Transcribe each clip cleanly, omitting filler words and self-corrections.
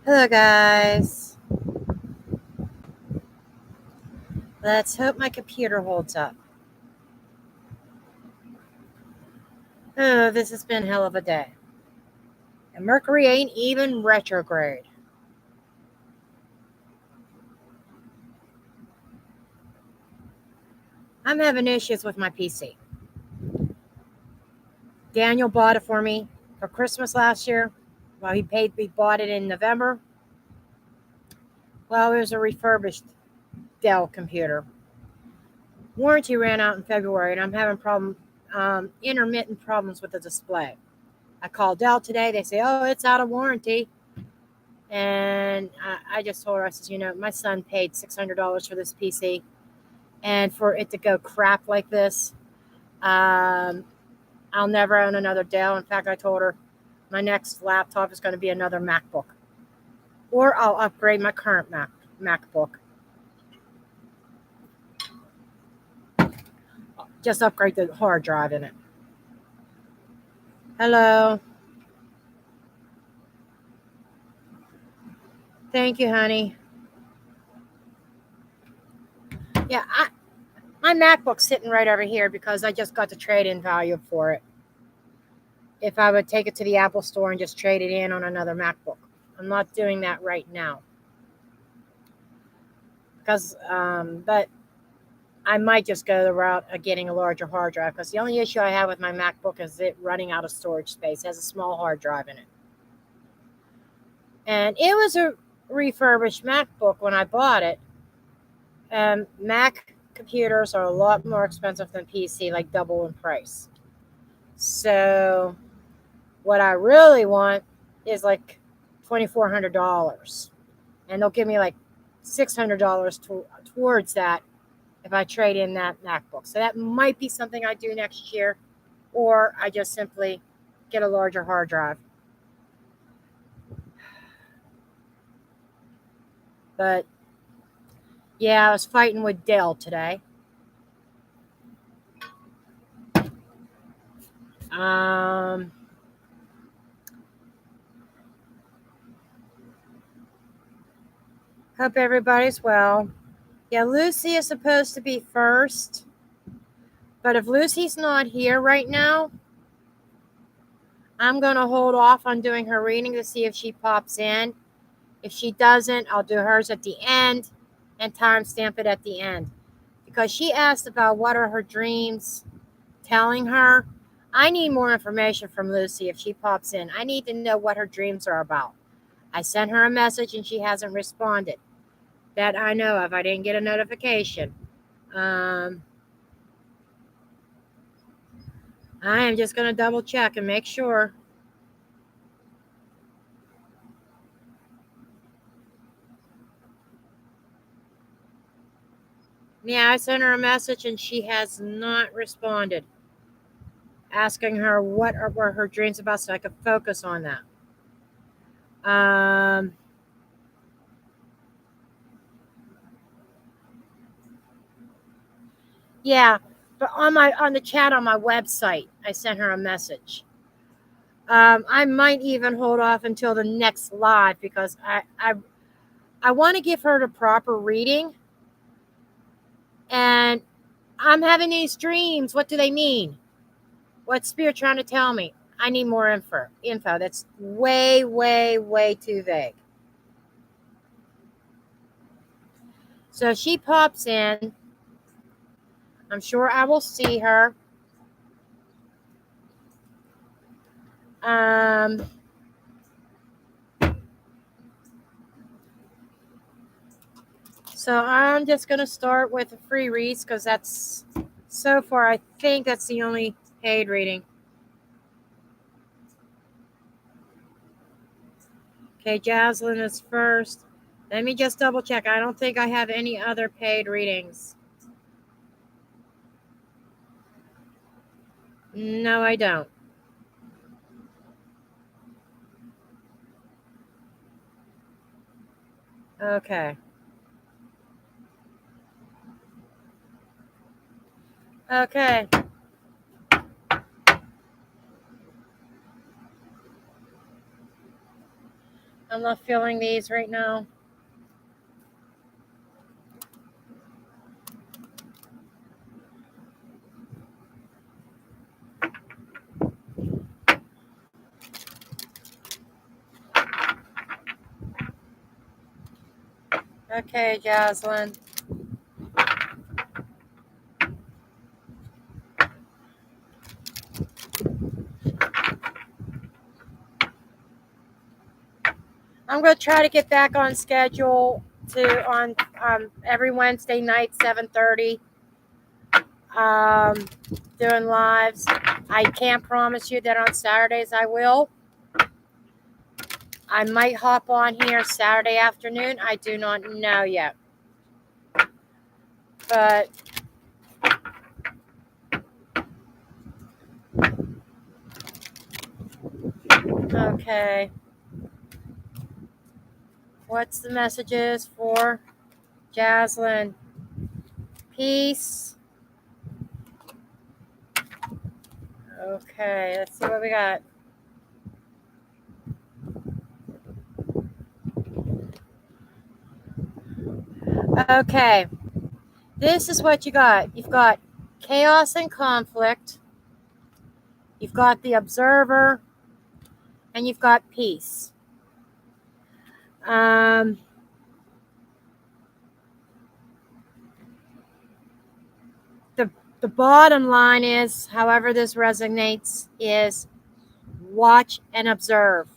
Hello, guys. Let's hope my computer holds up. Oh, this has been a hell of a day. And Mercury ain't even retrograde. I'm having issues with my PC. Daniel bought it for me for Christmas last year. Well, we bought it in November. Well, it was a refurbished Dell computer. Warranty ran out in February, and I'm having intermittent problems with the display. I called Dell today. They say, "Oh, it's out of warranty." And I just told her, I said, my son paid $600 for this PC, and for it to go crap like this, um, I'll never own another Dell. In fact, I told her my next laptop is going to be another MacBook, or I'll upgrade my current MacBook. Just upgrade the hard drive in it. Hello. Thank you, honey. Yeah, my MacBook's sitting right over here because I just got the trade-in value for it. If I would take it to the Apple store and just trade it in on another MacBook. I'm not doing that right now. But I might just go the route of getting a larger hard drive, because the only issue I have with my MacBook is it running out of storage space. It has a small hard drive in it. And it was a refurbished MacBook when I bought it. Mac computers are a lot more expensive than PC, like double in price. So what I really want is like $2,400. And they'll give me like $600 towards that if I trade in that MacBook. So that might be something I do next year, or I just simply get a larger hard drive. But yeah, I was fighting with Dell today. Um, Hope everybody's well. Yeah, Lucy is supposed to be first, but if Lucy's not here right now, I'm going to hold off on doing her reading to see if she pops in. If she doesn't, I'll do hers at the end and timestamp it at the end. Because she asked about what are her dreams telling her. I need more information from Lucy if she pops in. I need to know what her dreams are about. I sent her a message and she hasn't responded that I know of. I didn't get a notification. I am just going to double check and make sure. Yeah, I sent her a message and she has not responded, asking her were her dreams about so I could focus on that. Yeah, but on the chat on my website, I sent her a message. I might even hold off until the next live, because I want to give her the proper reading. And I'm having these dreams. What do they mean? What's Spirit trying to tell me? I need more info. That's way, way, way too vague. So if she pops in, I'm sure I will see her. So I'm just going to start with the free reads, because that's, so far, I think that's the only paid reading. Okay, Jaslyn is first. Let me just double check. I don't think I have any other paid readings. No, I don't. Okay. Okay. I'm not feeling these right now. Okay, Jocelyn. I'm going to try to get back on schedule on every Wednesday night, 7:30, doing lives. I can't promise you that on Saturdays I will. I might hop on here Saturday afternoon. I do not know yet. But okay. What's the messages for Jaslyn? Peace. Okay, let's see what we got. Okay, this is what you got. You've got chaos and conflict. You've got the observer, and you've got peace. The bottom line is, however this resonates, is watch and observe.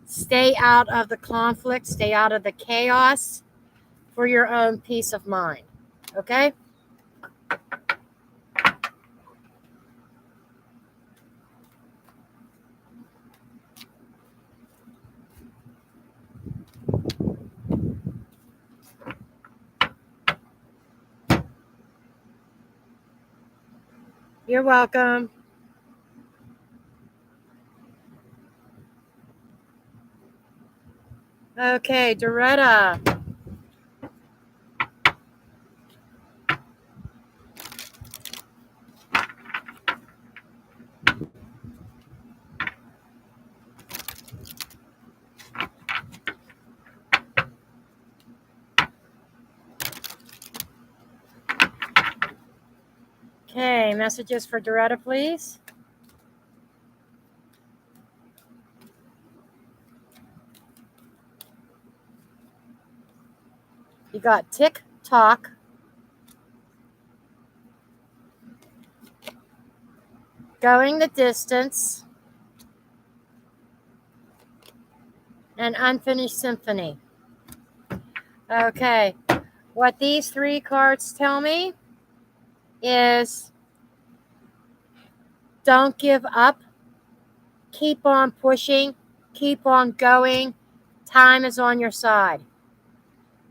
Stay out of the conflict, stay out of the chaos for your own peace of mind. Okay? You're welcome. Okay, Doretta. Okay, messages for Doretta, please. You got tick tock. Going the distance. And unfinished symphony. Okay, what these three cards tell me is don't give up. Keep on pushing. Keep on going. Time is on your side.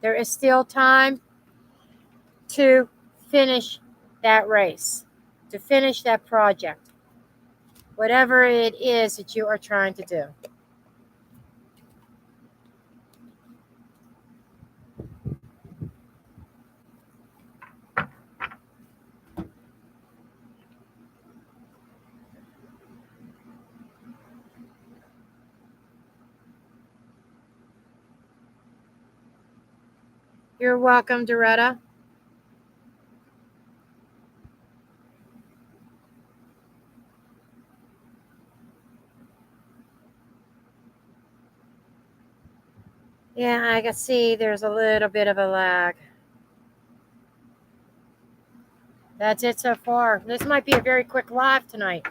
There is still time to finish that race, to finish that project, whatever it is that you are trying to do. You're welcome, Doretta. Yeah, I can see there's a little bit of a lag. That's it so far. This might be a very quick live tonight.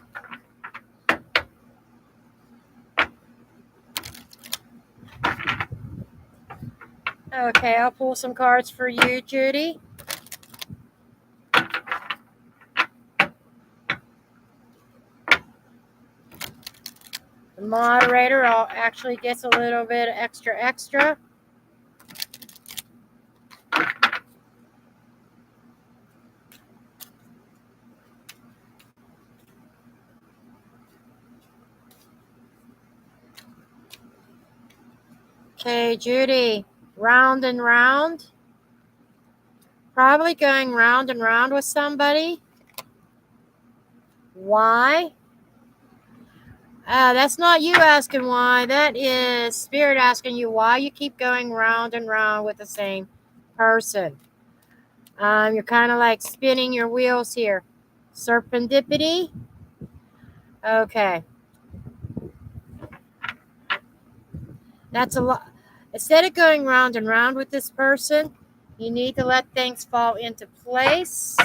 Okay, I'll pull some cards for you, Judy. The moderator actually gets a little bit extra. Okay, Judy, round and round. Probably going round and round with somebody. Why? That's not you asking why. That is Spirit asking you why you keep going round and round with the same person. You're kind of like spinning your wheels here. Serendipity. Okay. That's a lot. Instead of going round and round with this person, you need to let things fall into place.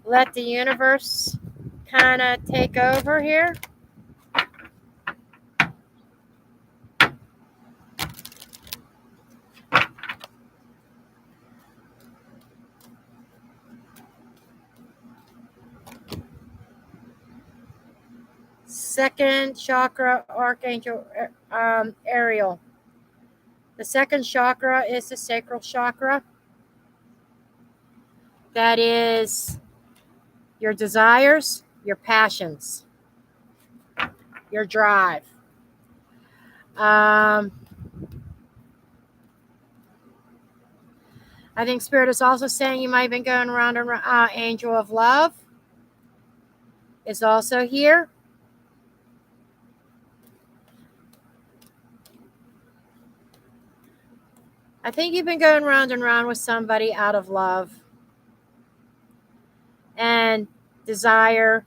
Let the universe kind of take over here. Second chakra, Archangel Ariel. The second chakra is the sacral chakra. That is your desires, your passions, your drive. I think Spirit is also saying you might have been going around and around. Angel of Love is also here. I think you've been going round and round with somebody out of love and desire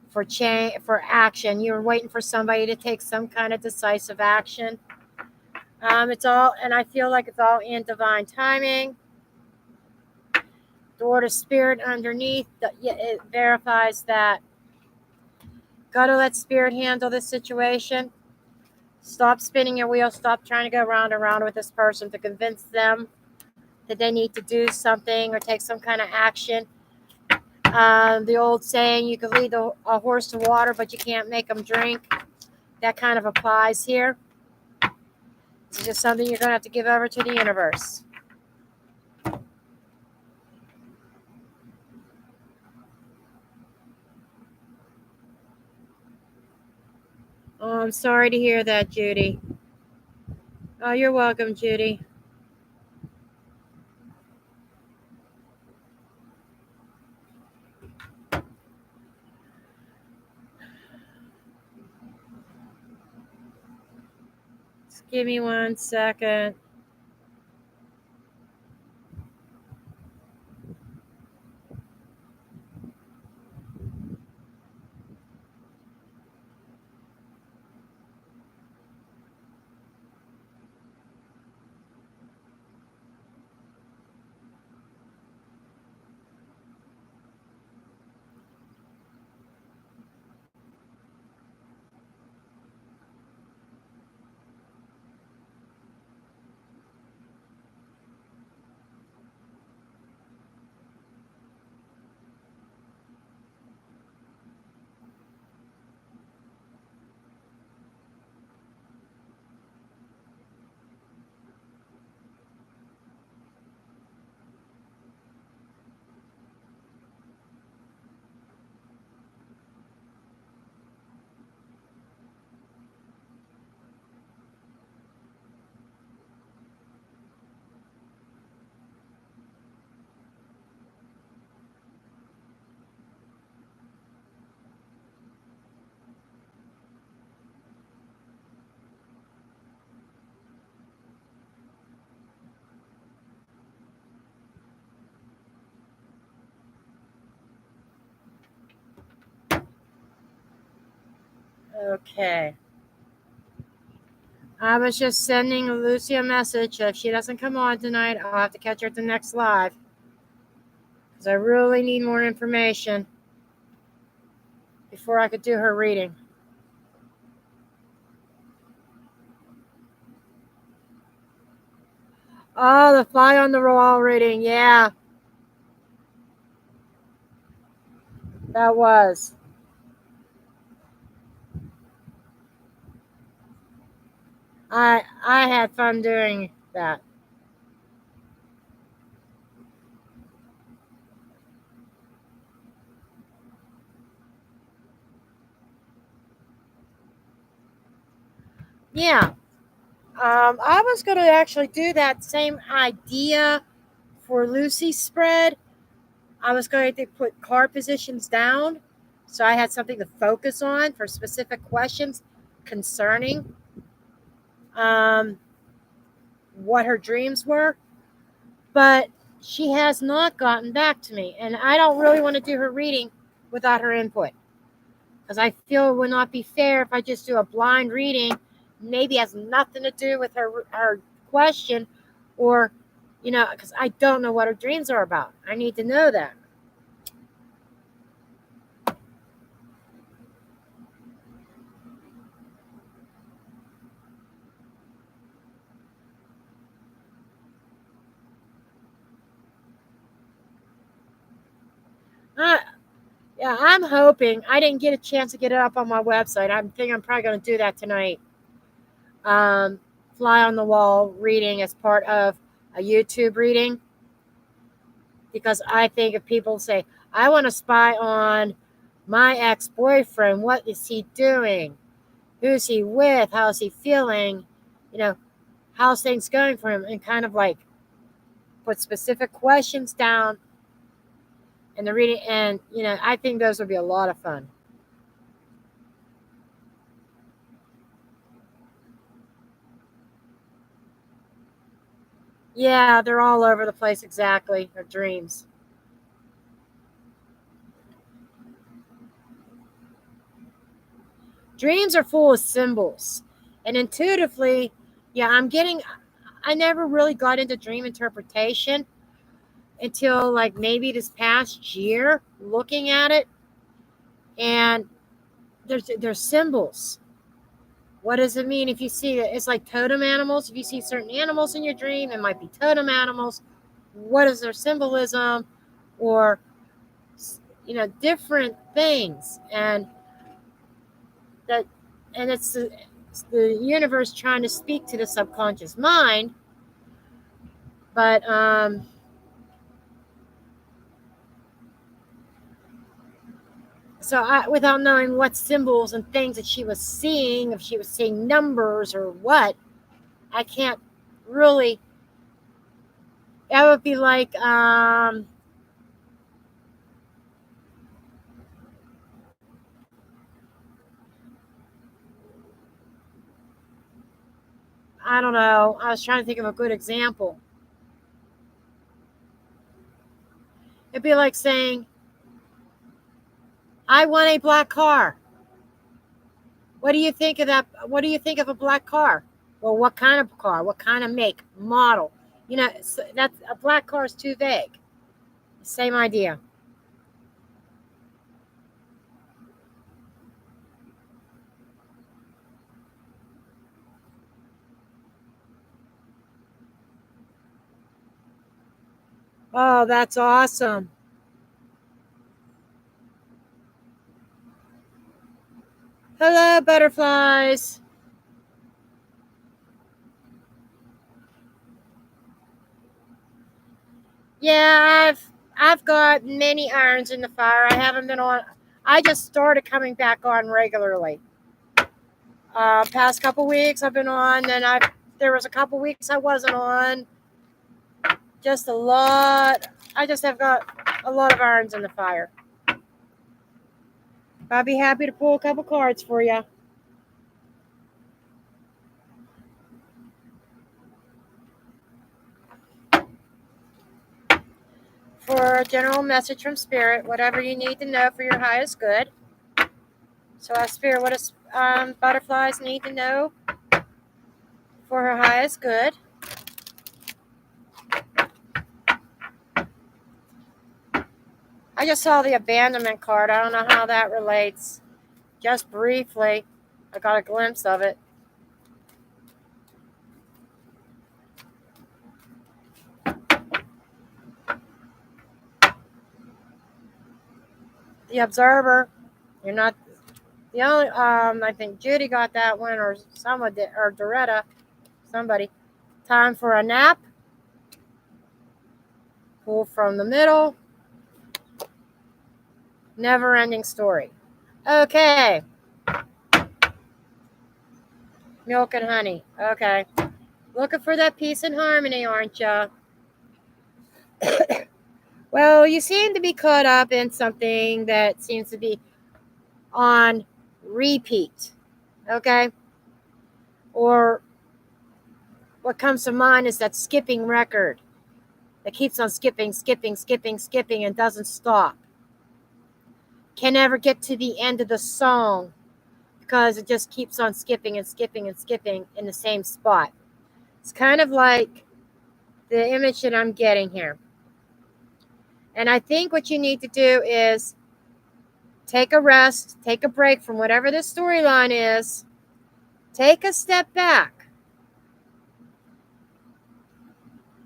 for change, for action. You're waiting for somebody to take some kind of decisive action. It's all, and I feel like it's all in divine timing. The word of Spirit underneath, it verifies that. Gotta let Spirit handle this situation. Stop spinning your wheel. Stop trying to go round and round with this person to convince them that they need to do something or take some kind of action. The old saying, you can lead a horse to water, but you can't make them drink. That kind of applies here. It's just something you're going to have to give over to the universe. Oh, I'm sorry to hear that, Judy. Oh, you're welcome, Judy. Just give me 1 second. Okay. I was just sending Lucy a message. If she doesn't come on tonight, I'll have to catch her at the next live. Because I really need more information before I could do her reading. Oh, the fly on the wall reading. Yeah. That was. I had fun doing that. Yeah. I was going to actually do that same idea for Lucy's spread. I was going to put card positions down so I had something to focus on for specific questions concerning what her dreams were. But she has not gotten back to me. And I don't really want to do her reading without her input, because I feel it would not be fair if I just do a blind reading. Maybe has nothing to do with her question, or, because I don't know what her dreams are about. I need to know that. Yeah, I'm hoping. I didn't get a chance to get it up on my website. I'm probably going to do that tonight. Fly on the wall reading as part of a YouTube reading, because I think if people say, I want to spy on my ex-boyfriend, what is he doing? Who's he with? How's he feeling? How's things going for him? And kind of like put specific questions down in the reading. And, I think those would be a lot of fun. Yeah, they're all over the place, exactly. Her dreams. Dreams are full of symbols. And intuitively, yeah, I never really got into dream interpretation until like maybe this past year, looking at it. And there's symbols. What does it mean if you see it? It's like totem animals. If you see certain animals in your dream, it might be totem animals. What is their symbolism? Or, different things. And that, and it's the universe trying to speak to the subconscious mind. But so without knowing what symbols and things that she was seeing, if she was seeing numbers or what, I can't really. That would be like I don't know. I was trying to think of a good example. It'd be like saying, I want a black car. What do you think of that? What do you think of a black car? Well, what kind of car? What kind of make, model? That's a black car is too vague. Same idea. Oh, that's awesome. Hello, butterflies. Yeah, I've got many irons in the fire. I haven't been on. I just started coming back on regularly. Past couple weeks I've been on, and there was a couple weeks I wasn't on. Just a lot. I just have got a lot of irons in the fire. I'll be happy to pull a couple cards for you. For a general message from Spirit, whatever you need to know for your highest good. So, Spirit, what does butterflies need to know for her highest good? I just saw the abandonment card. I don't know how that relates. Just briefly, I got a glimpse of it. The observer. You're not the only. I think Judy got that one, or someone did, or Doretta. Somebody. Time for a nap. Pull from the middle. Never ending story. Okay. Milk and honey. Okay. Looking for that peace and harmony, aren't you? Well, you seem to be caught up in something that seems to be on repeat, okay? Or what comes to mind is that skipping record that keeps on skipping, skipping, skipping, skipping, and doesn't stop. Can never get to the end of the song because it just keeps on skipping and skipping and skipping in the same spot. It's kind of like the image that I'm getting here. And I think what you need to do is take a rest, take a break from whatever the storyline is, take a step back,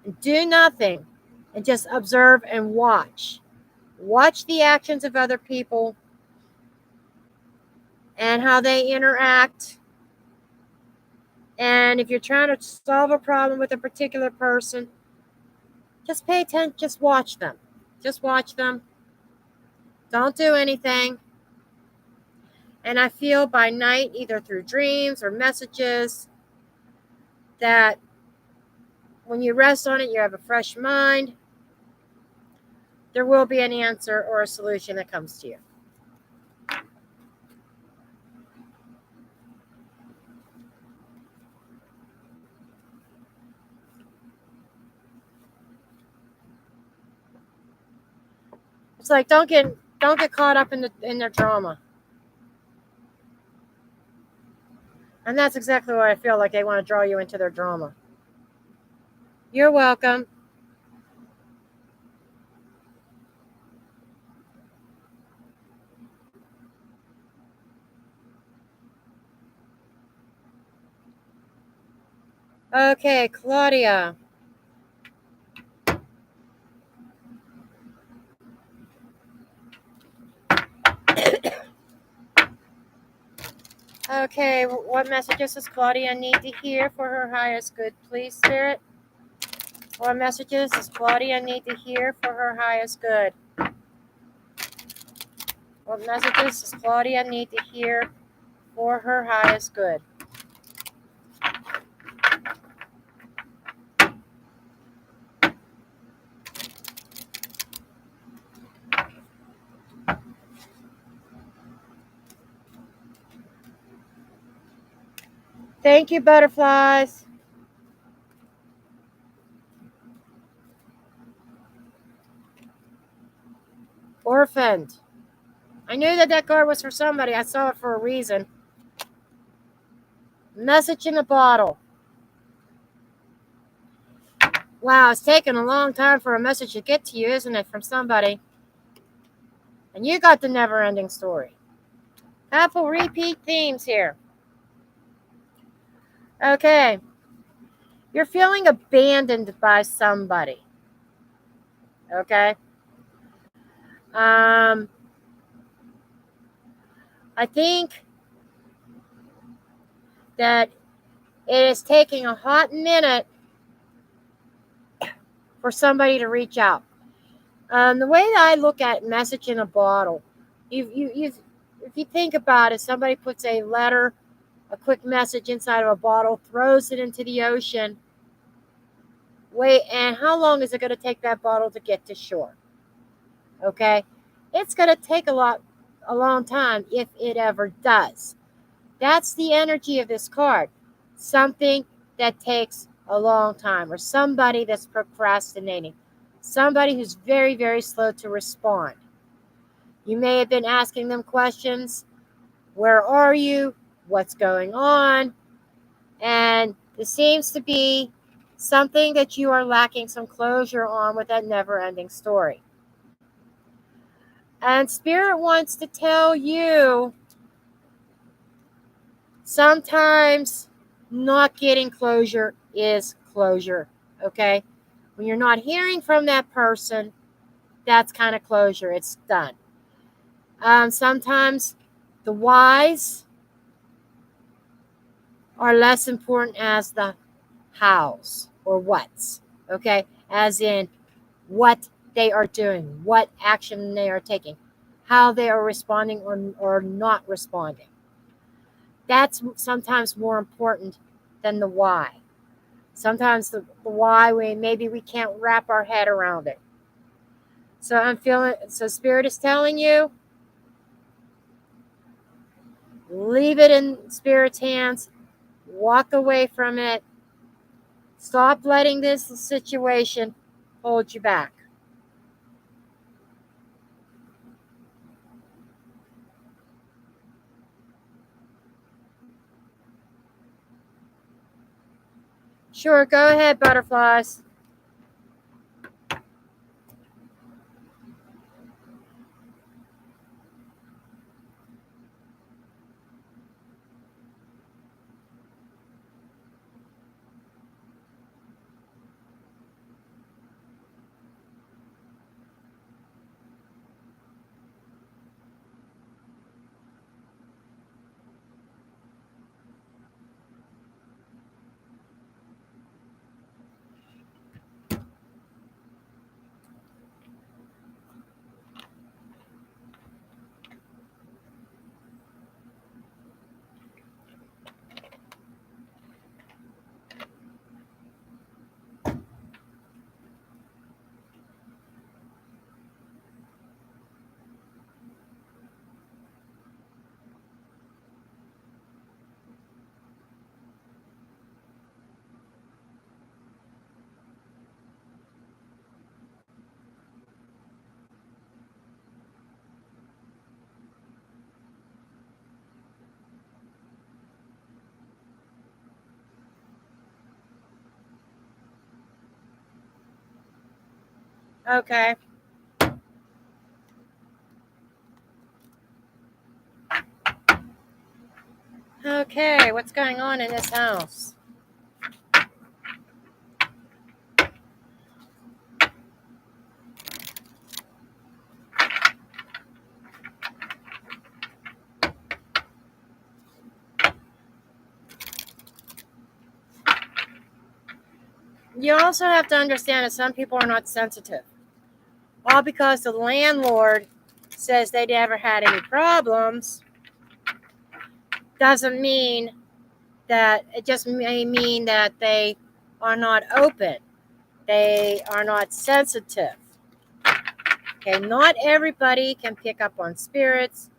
and do nothing, and just observe and watch. Watch the actions of other people and how they interact. And if you're trying to solve a problem with a particular person, just pay attention, just watch them. Just watch them. Don't do anything. And I feel by night, either through dreams or messages, that when you rest on it, you have a fresh mind. There will be an answer or a solution that comes to you. It's like don't get caught up in their drama. And that's exactly what I feel like they want to draw you into their drama. You're welcome. Okay, Claudia. Okay, what messages does Claudia need to hear for her highest good, please, Spirit? What messages does Claudia need to hear for her highest good? What messages does Claudia need to hear for her highest good? Thank you, butterflies. Orphaned. I knew that card was for somebody. I saw it for a reason. Message in a bottle. Wow, it's taken a long time for a message to get to you, isn't it, from somebody? And you got the never-ending story. Couple repeat themes here. Okay. You're feeling abandoned by somebody. Okay. I think that it is taking a hot minute for somebody to reach out. The way that I look at message in a bottle, if you think about it, somebody puts a letter, a quick message inside of a bottle, throws it into the ocean. Wait, and how long is it going to take that bottle to get to shore? Okay, it's going to take a long time if it ever does. That's the energy of this card. Something that takes a long time, or somebody that's procrastinating, somebody who's very, very slow to respond. You may have been asking them questions. Where are you? What's going on? And this seems to be something that you are lacking some closure on with that never-ending story. And Spirit wants to tell you, sometimes not getting closure is closure, okay? When you're not hearing from that person, that's kind of closure. It's done. Sometimes the whys are less important as the hows or whats, okay? As in what they are doing, what action they are taking, how they are responding or not responding. That's sometimes more important than the why. Sometimes the why, maybe we can't wrap our head around it. So I'm feeling, so Spirit is telling you, leave it in Spirit's hands, walk away from it, stop letting this situation hold you back. Sure, go ahead, butterflies. Okay. Okay, what's going on in this house? You also have to understand that some people are not sensitive. All because the landlord says they never had any problems doesn't mean that, it just may mean that they are not open. They are not sensitive. Okay, not everybody can pick up on spirits.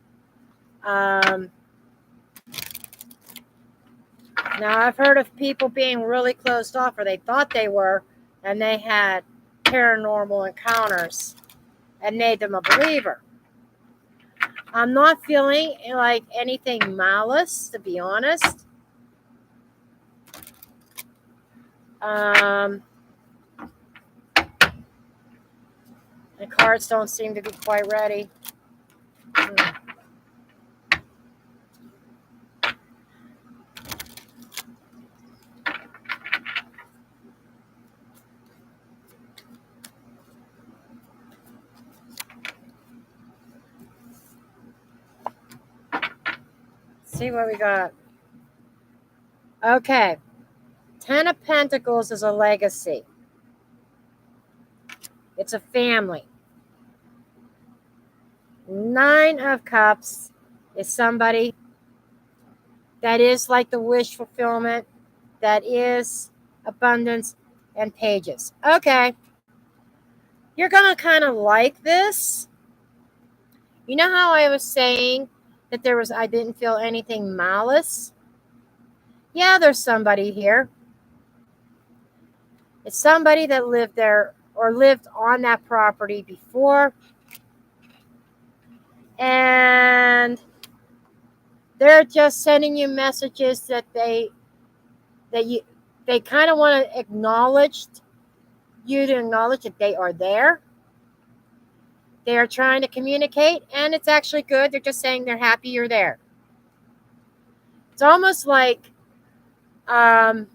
Now, I've heard of people being really closed off, or they thought they were, and they had paranormal encounters and made them a believer. I'm not feeling like anything malice, to be honest. The cards don't seem to be quite ready. See what we got. Okay. 10 of Pentacles is a legacy. It's a family. 9 of Cups is somebody that is like the wish fulfillment, that is abundance and pages. Okay. You're going to kind of like this. You know how I was saying that I didn't feel anything malice? Yeah, there's somebody here. It's somebody that lived there or lived on that property before. And they're just sending you messages that they kind of want to acknowledge you, to acknowledge that they are there. They are trying to communicate, and it's actually good. They're just saying they're happy you're there. It's almost like the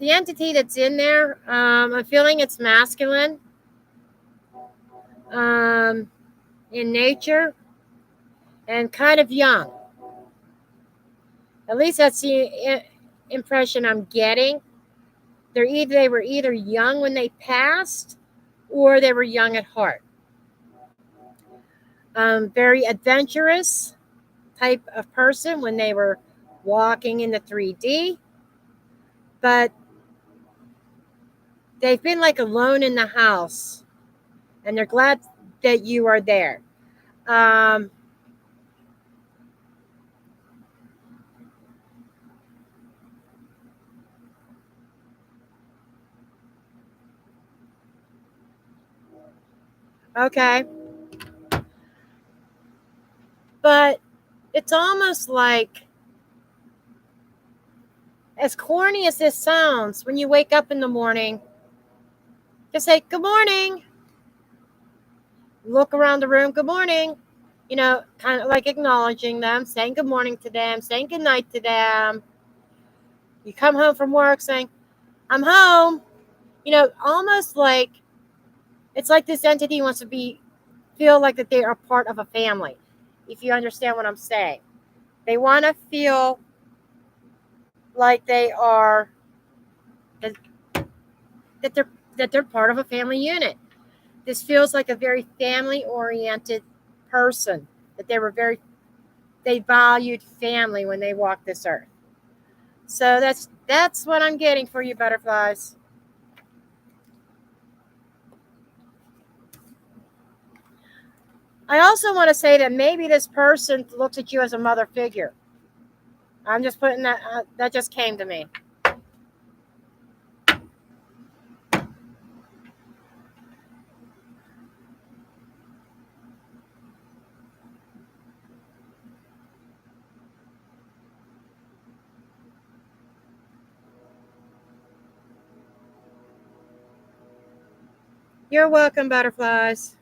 entity that's in there, I'm feeling it's masculine in nature and kind of young. At least that's the impression I'm getting. They were either young when they passed, or they were young at heart. Very adventurous type of person when they were walking in the 3D. But They've been like alone in the house, and they're glad that you are there. Um, okay. But it's almost like, as corny as this sounds, when you wake up in the morning, just say, good morning. Look around the room, good morning. Kind of like acknowledging them, saying good morning to them, saying good night to them. You come home from work saying, I'm home. Almost like it's like this entity wants to feel like that they are part of a family. If you understand what I'm saying, they want to feel like they are that, that they're that they're part of a family unit. This feels like a very family oriented person, that they valued family when they walked this earth. So that's what I'm getting for you, butterflies. I also want to say that maybe this person looks at you as a mother figure. I'm just putting that just came to me. You're welcome, butterflies.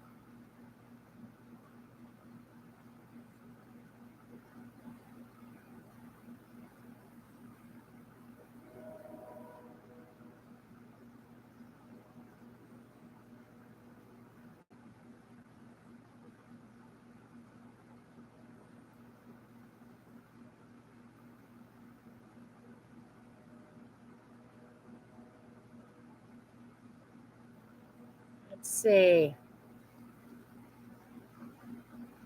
Let's see.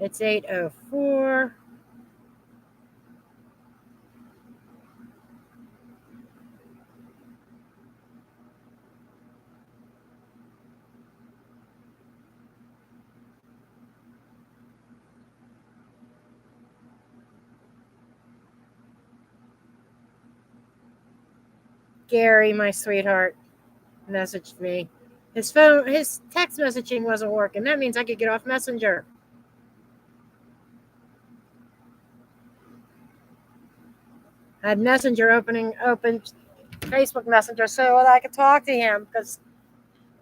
It's 8:04. Gary, my sweetheart, messaged me. His text messaging wasn't working. That means I could get off Messenger. I had Messenger open Facebook Messenger so that I could talk to him, because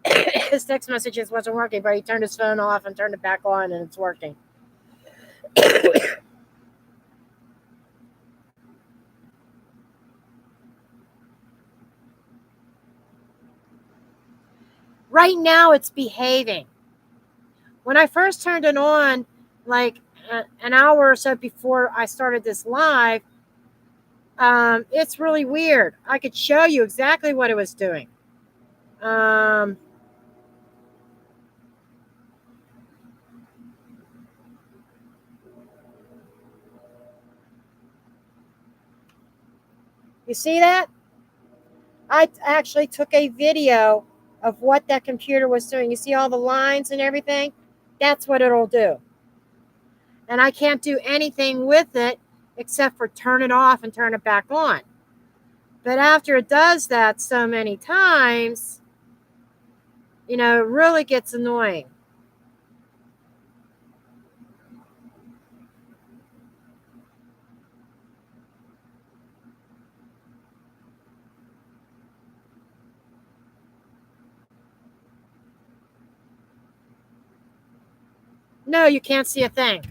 his text messages wasn't working, but he turned his phone off and turned it back on, and it's working. Right now, it's behaving. When I first turned it on, like an hour or so before I started this live, it's really weird. I could show you exactly what it was doing. You see that? I actually took a video of what that computer was doing. You see all the lines and everything? That's what it'll do. And I can't do anything with it except for turn it off and turn it back on. But after it does that so many times, it really gets annoying. No, you can't see a thing.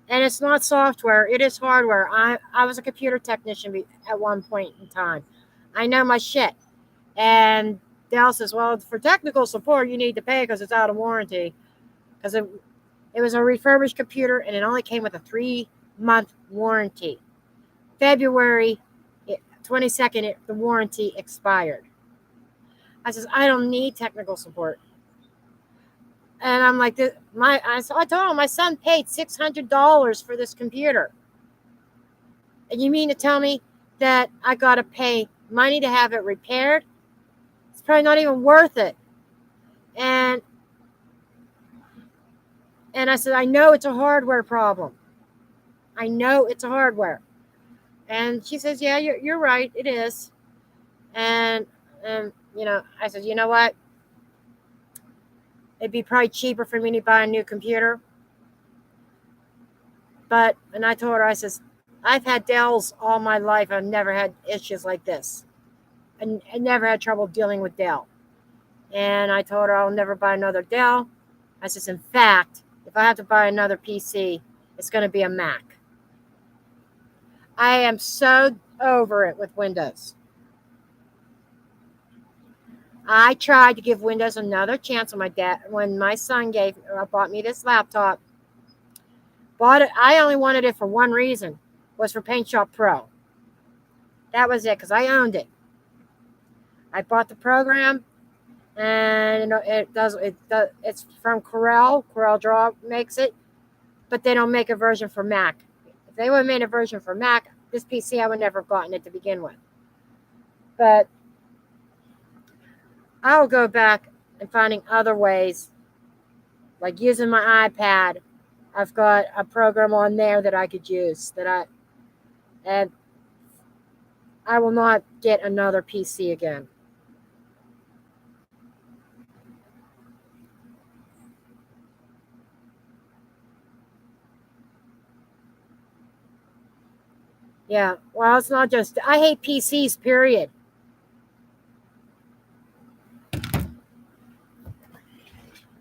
And it's not software, it is hardware. I was a computer technician at one point in time. I know my shit. And Dal says, well, for technical support, you need to pay because it's out of warranty. Because it was a refurbished computer, and it only came with a 3-month warranty. February 22nd, the warranty expired. I says, I don't need technical support. And I'm like, I told him my son paid $600 for this computer. And you mean to tell me that I got to pay money to have it repaired? probably not even worth it. And I said, I know it's a hardware problem. I know it's a hardware. And she says, yeah, you're right. It is. And I said, you know what? It'd be probably cheaper for me to buy a new computer. And I told her, I says, I've had Dells all my life. I've never had issues like this. I never had trouble dealing with Dell. And I told her I'll never buy another Dell. I says, in fact, if I have to buy another PC, it's going to be a Mac. I am so over it with Windows. I tried to give Windows another chance when my son bought me this laptop. Bought it. I only wanted it for one reason, was for Paint Shop Pro. That was it, because I owned it. I bought the program, and it's from Corel. Corel Draw makes it, but they don't make a version for Mac. If they would have made a version for Mac, this PC I would never have gotten it to begin with. But I'll go back and finding other ways, like using my iPad. I've got a program on there that I could use and I will not get another PC again. Yeah, well, it's not just, I hate PCs, period.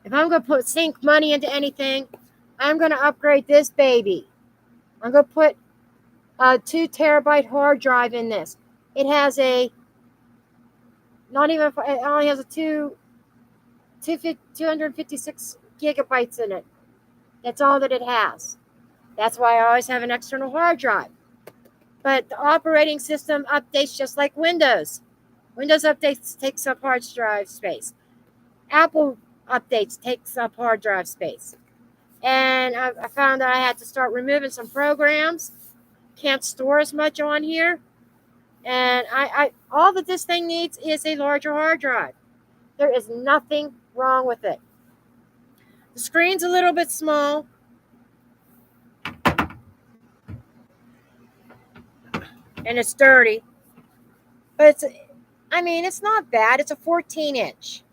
If I'm going to sink money into anything, I'm going to upgrade this baby. I'm going to put a 2 terabyte hard drive in this. It has it only has a 256 gigabytes in it. That's all that it has. That's why I always have an external hard drive. But the operating system updates just like Windows. Windows updates takes up hard drive space. Apple updates takes up hard drive space. And I found that I had to start removing some programs. Can't store as much on here. And all that this thing needs is a larger hard drive. There is nothing wrong with it. The screen's a little bit small. And it's dirty. But it's not bad. It's a 14-inch.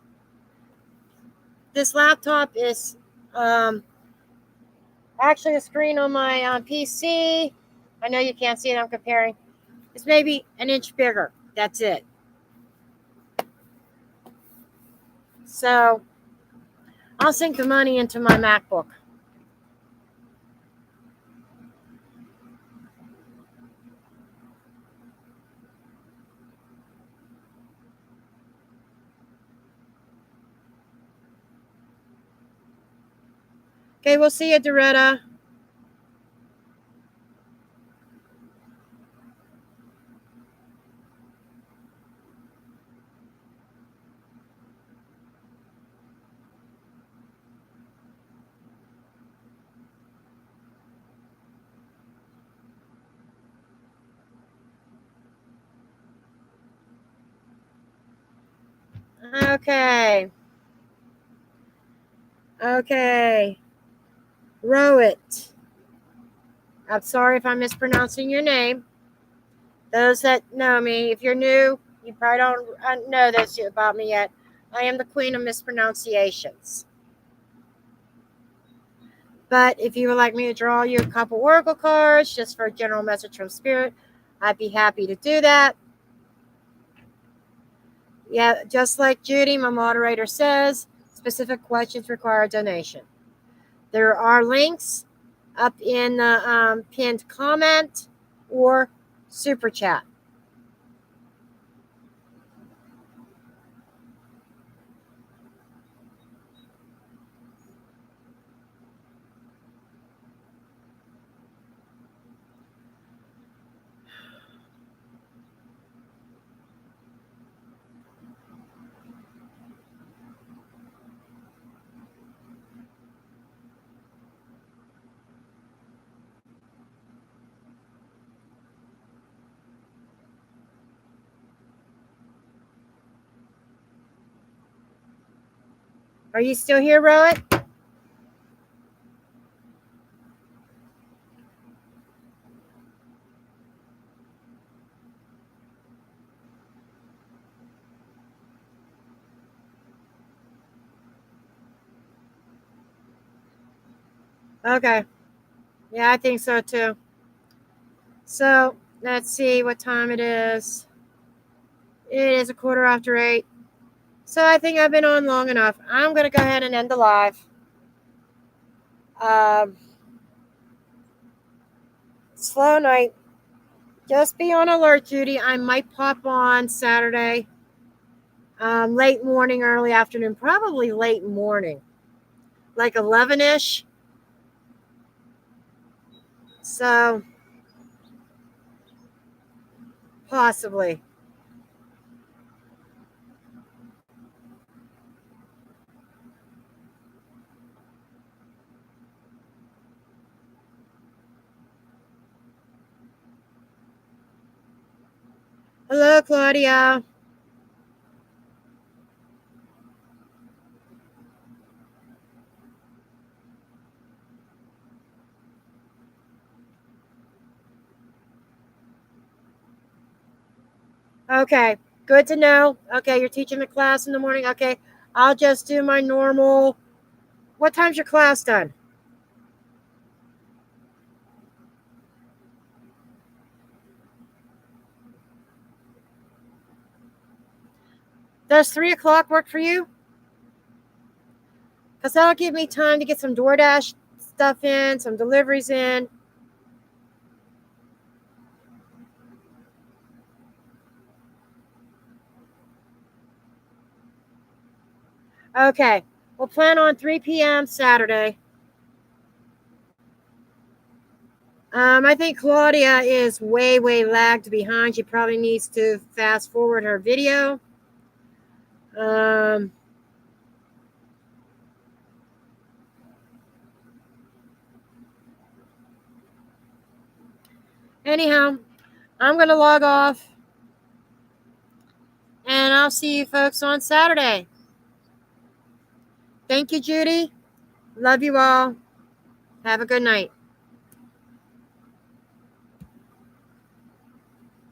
This laptop is actually the screen on my PC. I know you can't see it. I'm comparing. It's maybe an inch bigger. That's it. So I'll sink the money into my MacBook. Okay, we'll see you, Doretta. Okay. Rowett. I'm sorry if I'm mispronouncing your name. Those that know me, if you're new, you probably don't know this about me yet. I am the queen of mispronunciations. But if you would like me to draw you a couple oracle cards just for a general message from Spirit, I'd be happy to do that. Yeah, just like Judy, my moderator says, specific questions require a donation. There are links up in the pinned comment or super chat. Are you still here, Rowan? Okay. Yeah, I think so too. So let's see what time it is. It is 8:15. So I think I've been on long enough. I'm going to go ahead and end the live. Um, Slow night. Just be on alert duty. I might pop on Saturday, late morning, early afternoon, probably late morning, like 11-ish. So possibly. Hello, Claudia. Okay, good to know. Okay, you're teaching the class in the morning. Okay, I'll just do my normal. What time's your class done? Does 3 o'clock work for you? Because that'll give me time to get some DoorDash stuff in, some deliveries in. Okay, we'll plan on 3 p.m. Saturday. I think Claudia is way lagged behind. She probably needs to fast forward her video. Um, Anyhow, I'm going to log off. And I'll see you folks on Saturday. Thank you, Judy. Love you all. Have a good night.